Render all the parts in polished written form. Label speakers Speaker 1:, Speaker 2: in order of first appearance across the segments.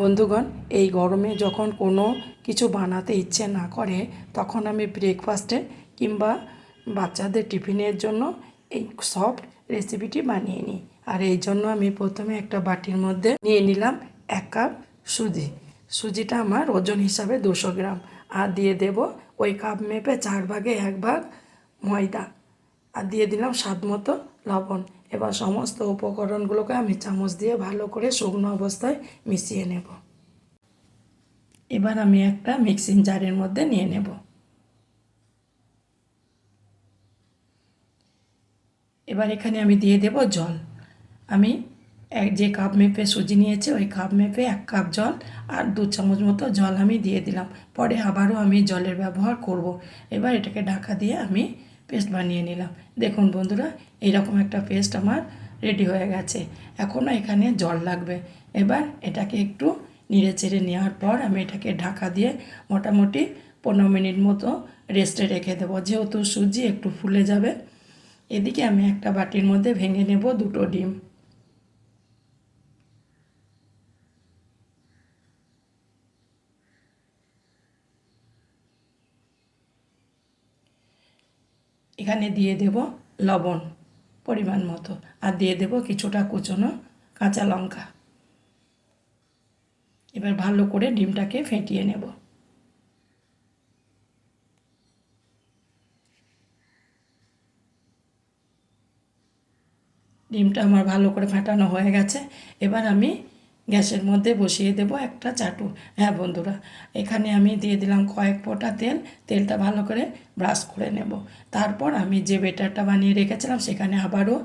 Speaker 1: বন্ধুগণ, এই গরমে যখন কোনো কিছু বানাতে ইচ্ছে না করে তখন আমি ব্রেকফাস্টে কিংবা বাচ্চাদের টিফিনের জন্য এই সফট রেসিপিটি বানিয়ে নিই। আর এই জন্য আমি প্রথমে একটা বাটির মধ্যে নিয়ে নিলাম 1 কাপ সুজিটা আমার ওজন হিসাবে 200 গ্রাম। আর দিয়ে দেব ওই কাপ মেপে 4 ভাগে 1 ভাগ ময়দা। আর দিয়ে দিলাম স্বাদ মতো লবণ। এবার সমস্ত উপকরণগুলোকে আমি চামচ দিয়ে ভালো করে শুকনো অবস্থায় মিশিয়ে নেব। এবার আমি একটা মিক্সিং জারের মধ্যে নিয়ে নেব। এবার এখানে আমি দিয়ে দেব জল। আমি যে কাপ মেপে সুজি নিয়েছি ওই কাপ মেপে 1 কাপ জল আর 2 চামচ মতো জল আমি দিয়ে দিলাম। পরে আবারও আমি জলের ব্যবহার করব। এবার এটাকে ঢাকা দিয়ে আমি পেস্ট বানিয়ে নিলাম। দেখুন বন্ধুরা, এইরকম একটা পেস্ট আমার রেডি হয়ে গেছে। এখনও এখানে জল লাগবে। এবার এটাকে একটু নেড়ে চেড়ে নেওয়ার পর আমি এটাকে ঢাকা দিয়ে মোটামুটি 15 মিনিট মতো রেস্টে রেখে দেবো, যেহেতু সুজি একটু ফুলে যাবে। এদিকে আমি একটা বাটির মধ্যে ভেঙে নেব 2টো ডিম। এখানে দিয়ে দেব লবণ পরিমাণ মতো, আর দিয়ে দেব কিছুটা কুচনো কাঁচা লঙ্কা। এবার ভালো করে ডিমটাকে ফেটিয়ে নেব। ডিমটা আমার ভালো করে ফাটানো হয়ে গেছে। এবার আমি গ্যাসের মধ্যে বসিয়ে দেব একটা চাটু। হ্যাঁ বন্ধুরা, এখানে আমি দিয়ে দিলাম কয়েক ফোঁটা তেল। তেলটা ভালো করে ব্রাশ করে নেব। তারপর আমি যে বেটারটা বানিয়ে রেখেছিলাম সেখানে আবারও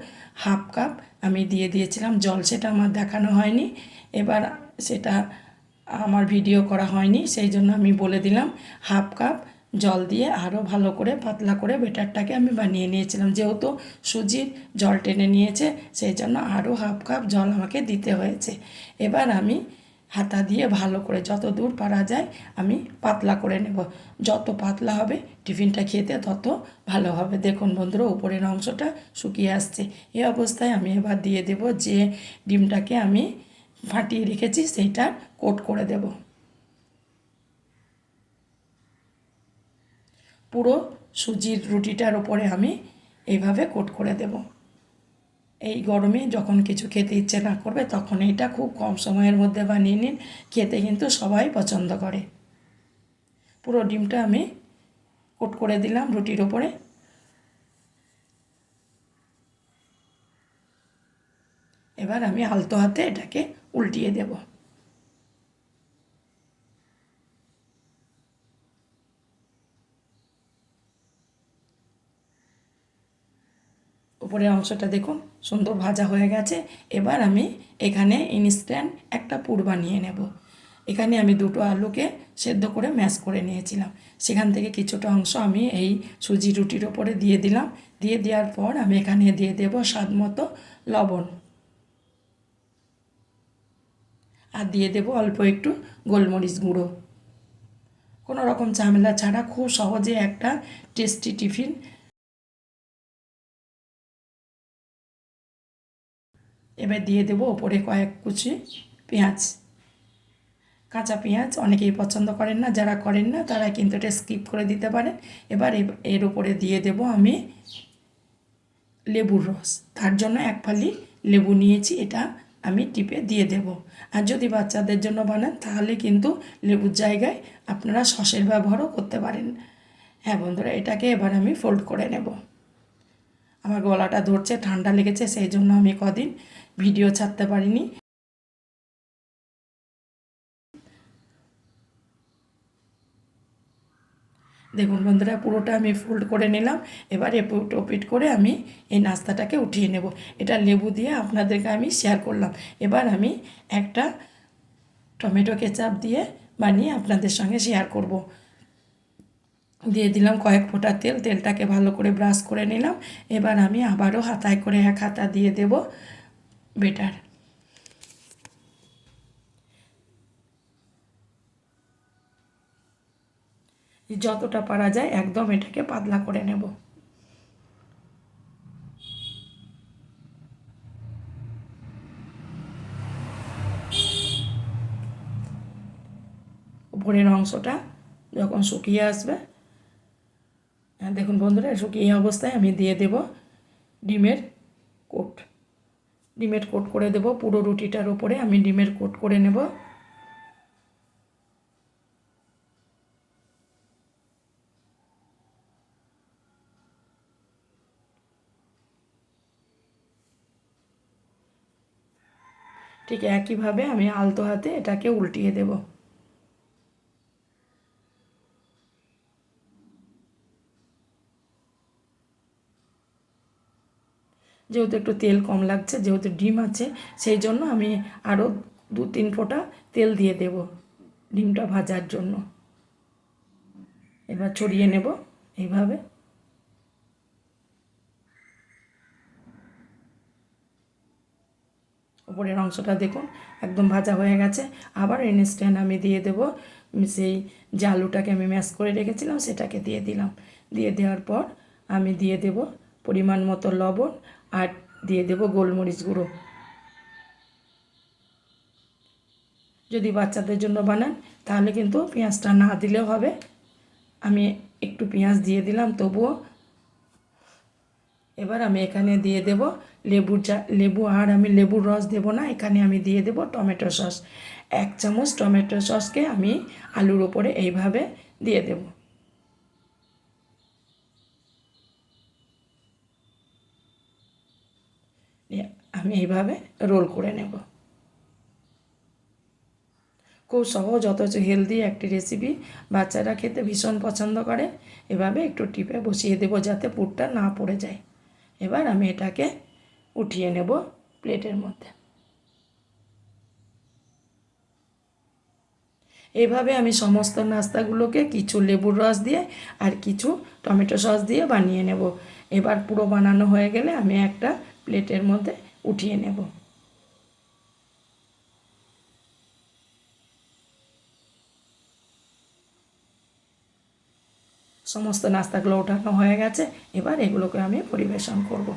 Speaker 1: 1/2 কাপ আমি দিয়ে দিয়েছিলাম জল। সেটা আমার দেখানো হয়নি, এবার সেটা আমার ভিডিও করা হয়নি, সেই জন্য আমি বলে দিলাম 1/2 কাপ জল দিয়ে আরও ভালো করে পাতলা করে বেটারটাকে আমি বানিয়ে নিয়েছিলাম। যেহেতু সুজির জল টেনে নিয়েছে সেই জন্য আরও 1/2 কাপ জল আমাকে দিতে হয়েছে। এবার আমি হাতা দিয়ে ভালো করে যত দূর পারা যায় আমি পাতলা করে নেব। যত পাতলা হবে টিফিনটা খেতে তত ভালো হবে। দেখুন বন্ধুরা, উপরের অংশটা শুকিয়ে আসছে। এই অবস্থায় আমি এবার দিয়ে দেব যে ডিমটাকে আমি ফাটিয়ে রেখেছি সেইটা কোট করে দেব। পুরো সুজির রুটিটার ওপরে আমি এইভাবে কোট করে দেব। এই গরমে যখন কিছু খেতে ইচ্ছে না করবে তখন এইটা খুব কম সময়ের মধ্যে বানিয়ে নিন, খেতে কিন্তু সবাই পছন্দ করে। পুরো ডিমটা আমি কোট করে দিলাম রুটির ওপরে। এবার আমি আলতো হাতে এটাকে উল্টিয়ে দেব। উপরের অংশটা দেখুন সুন্দর ভাজা হয়ে গেছে। এবার আমি এখানে ইনস্ট্যান্ট একটা পুর বানিয়ে নেব। এখানে আমি 2টো আলুকে সেদ্ধ করে ম্যাশ করে নিয়েছিলাম, সেখান থেকে কিছুটা অংশ আমি এই সুজি রুটির ওপরে দিয়ে দিলাম। দিয়ে দেওয়ার পর আমি এখানে দিয়ে দেব স্বাদ মতো লবণ, আর দিয়ে দেব অল্প একটু গোলমরিচ গুঁড়ো। কোনো রকম ঝামেলা ছাড়া খুব সহজে একটা টেস্টি টিফিন। এবার দিয়ে দেবো ওপরে কয়েক কুচি পেঁয়াজ। কাঁচা পেঁয়াজ অনেকেই পছন্দ করেন না, যারা করেন না তারা কিন্তু এটা স্কিপ করে দিতে পারেন। এবার এর উপরে দিয়ে দেব আমি লেবুর রস। তার জন্য 1 ফালি লেবু নিয়েছি, এটা আমি টিপে দিয়ে দেব। আর যদি বাচ্চাদের জন্য বানান তাহলে কিন্তু লেবুর জায়গায় আপনারা সসের ব্যবহারও করতে পারেন। হ্যাঁ বন্ধুরা, এটাকে এবার আমি ফোল্ড করে নেব। আমার গলাটা ধরছে, ঠান্ডা লেগেছে, সেই জন্য আমি কদিন ভিডিও ছাড়তে পারিনি। দেখুন বন্ধুরা, পুরোটা আমি ফোল্ড করে নিলাম। এবার এপিট ওপিট করে আমি এই নাস্তাটাকে উঠিয়ে নেব। এটা লেবু দিয়ে আপনাদেরকে আমি শেয়ার করলাম। এবার আমি একটা টমেটো কেচাপ দিয়ে বানিয়ে আপনাদের সঙ্গে শেয়ার করব। দিয়ে দিলাম কয়েক ফোঁটা তেল। তেলটাকে ভালো করে ব্রাশ করে নিলাম। এবার আমি আবারও হাতায় করে 1 হাতা দিয়ে দেব বেটার। যতটা পারা যায় একদম এটাকে পাতলা করে নেব। উপরের অংশটা যখন শুকিয়ে আসবে, দেখুন বন্ধুরা, শুকিয়ে এই অবস্থায় আমি দিয়ে দেব ডিমের কোট। ডিমের কোট করে দেব পুরো রুটিটার উপরে আমি ডিমের কোট করে নেব। ঠিক একইভাবে আমি আলতো হাতে এটাকে উল্টিয়ে দেব। যেহেতু একটু তেল কম লাগছে, যেহেতু ডিম আছে, সেই জন্য আমি আরও 2-3 ফোঁটা তেল দিয়ে দেব ডিমটা ভাজার জন্য। এবার ছড়িয়ে নেব এইভাবে। উপরের অংশটা দেখুন একদম ভাজা হয়ে গেছে। আবার ইনস্ট্যান্ট আমি দিয়ে দেব সেই যে আলুটাকে আমি ম্যাশ করে রেখেছিলাম সেটাকে দিয়ে দিলাম। দিয়ে দেওয়ার পর আমি দিয়ে দেব পরিমাণ মতো লবণ আর দিয়ে দেব গোলমরিচ গুঁড়ো। যদি বাচ্চাদের জন্য বানান তাহলে কিন্তু পেঁয়াজটা না দিলেও হবে, আমি একটু পেঁয়াজ দিয়ে দিলাম তবুও। এবার আমি এখানে দিয়ে দেব লেবু, আর আমি লেবুর রস দেব না, এখানে আমি দিয়ে দেব টমেটো সস। 1 চামচ টমেটো সসকে আমি আলুর ওপরে এইভাবে দিয়ে দেব। আমি এইভাবে রোল করে নেব। খুব সহজ অথচ হেলদি একটি রেসিপি, বাচ্চারা খেতে ভীষণ পছন্দ করে। এভাবে একটু টিপে বসিয়ে দেব যাতে পুরটা না পড়ে যায়। এবার আমি এটাকে উঠিয়ে নেব প্লেটের মধ্যে। এইভাবে আমি সমস্ত নাস্তাগুলোকে কিছু লেবুর রস দিয়ে আর কিছু টমেটো সস দিয়ে বানিয়ে নেব। এবার পুরো বানানো হয়ে গেলে আমি একটা প্লেটের মধ্যে উঠিয়ে নেব। সমস্ত নাস্তাগুলো ওঠানো হয়ে গেছে, এবার এগুলোকে আমি পরিবেশন করব।